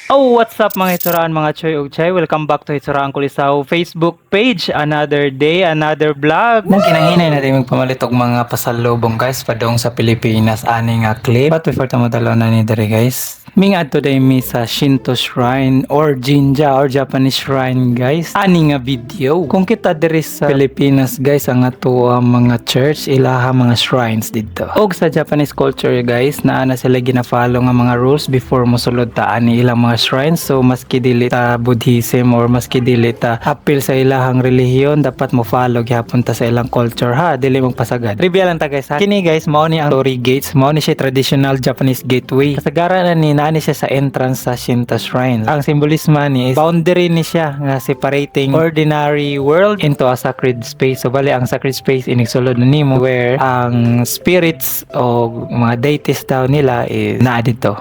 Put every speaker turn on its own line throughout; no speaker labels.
Oh, what's up mga Hitsuraan, mga Choy ug Chay? Welcome back to Hitsuraan Kulisaw Facebook page. Another day, another vlog. Nang kinanghinay natin magpamalit og mga pasalubong guys padong sa Pilipinas ani nga clip. But before ta modalo na ni dere guys, mingad today mi sa Shinto Shrine or Jinja or Japanese Shrine guys. Ani nga video. Kung kita diri sa Pilipinas guys, ang ato mga church ilaha mga shrines dito. Og sa Japanese culture guys, naa na sila gina-follow nga mga rules before mosulod ta ani ilang mga shrines. So maski dili ta Buddhism or maski dili ta apil sa ilahang relihiyon, dapat mo follow gyapon ta sa ilang culture ha, dili magpasagad. Trivia lang ta guys ha. Kini guys mao ni ang Torii Gates, mao ni siya traditional Japanese gateway. Kasagaran na ni naani siya sa entrance sa Shinto Shrine. Ang simbolismo ni is boundary ni siya nga separating ordinary world into a sacred space. So bali ang sacred space inigsulod na nimo where ang spirits o mga deities daw nila is naa dito.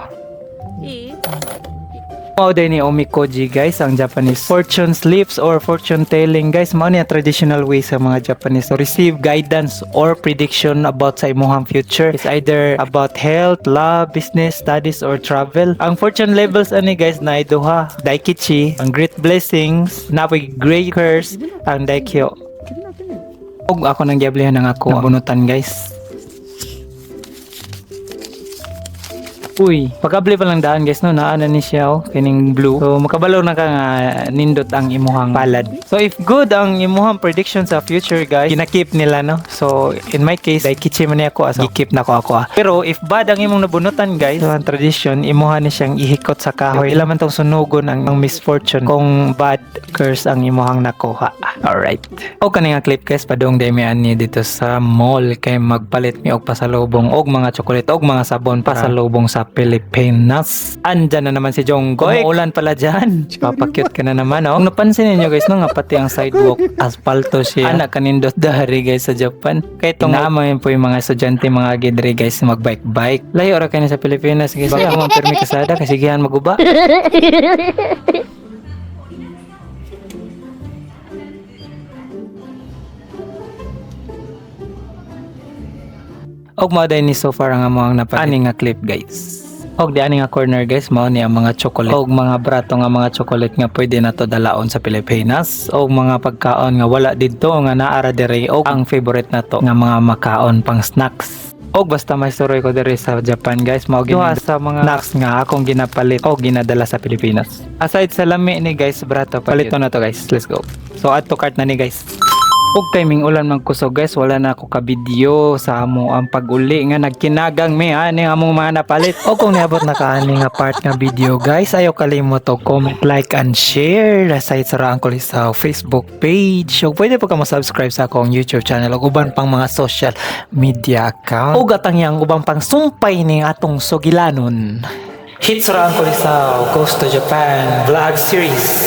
Mao din ni Omikoji guys, ang Japanese fortune slips or fortune telling guys. Mao ni a traditional way sa mga Japanese to receive guidance or prediction about sa imong future. It's either about health, love, business, studies, or travel. Ang fortune levels ani guys na duha, Daikichi, ang great blessings, napoy great curse, ang Daikyo. Og ako nang giablihan ng ako nabunutan guys. Uy, pagkabli pa lang daan guys no, naana ni siya oh, kining blue. So makabalo na ka nga nindot ang imuhang palad. So if good ang imuhang prediction sa future guys, kinakip nila no. So in my case, Daikichi man ni ako asa gikip na ko ako. Pero if bad ang imong nabunutan guys, so ang tradition imuha ni siyang ihikot sa kahoy. Ila man tong sunugon ang misfortune kung bad curse ang imuhang nakuha. Alright. O kaning clip guys, padong day mi ani dito sa mall kay magpalit mi og pasalubong og mga chocolate og mga sabon pasalubong sa Pilipinas. Andyan na naman si Jonggoy. Umuulan pala dyan. Papakyut ka na naman, oh. Kung napansin niyo guys, no, nga pati ang sidewalk, aspalto siya. Anak kanindot dari guys sa Japan. Kaya itong naman po yung mga estudyante, mga gidri guys, magbike-bike. Layo ra kayo sa Pilipinas guys. Kaya ako magpirmi kasada, kasigihan maguba. Og mao ni so far nga mo ang napani nga clip guys. Og di ani nga corner guys, mao ni ang mga chocolate og mga brato nga mga chocolate nga pwede na to dalaon sa Pilipinas og mga pagkaon nga wala didto nga naara diri og ang favorite na to nga mga makaon pang snacks. Og basta may story ko diri sa Japan guys, mao gid sa mga snacks nga akong ginapalit o ginadala sa Pilipinas. Aside sa lami ni guys, brato palito na to guys. Let's go. So add to cart na ni guys. Og timing ulan magkusog guys, wala na ako ka-video sa amo ang pag-uli nga nagkinagang mi ani among mga napalit. O kung niabot na kaani nga part nga video guys, ayaw kalimot og comment, like and share sa Hitsuraan Kulisaw Facebook page. Og pwede po ka mo-subscribe sa akong YouTube channel ug uban pang mga social media account. Og atang yang ubang pang sumpay ni atong sugilanon. Hitsuraan Kulisaw Goes to Japan Vlog Series.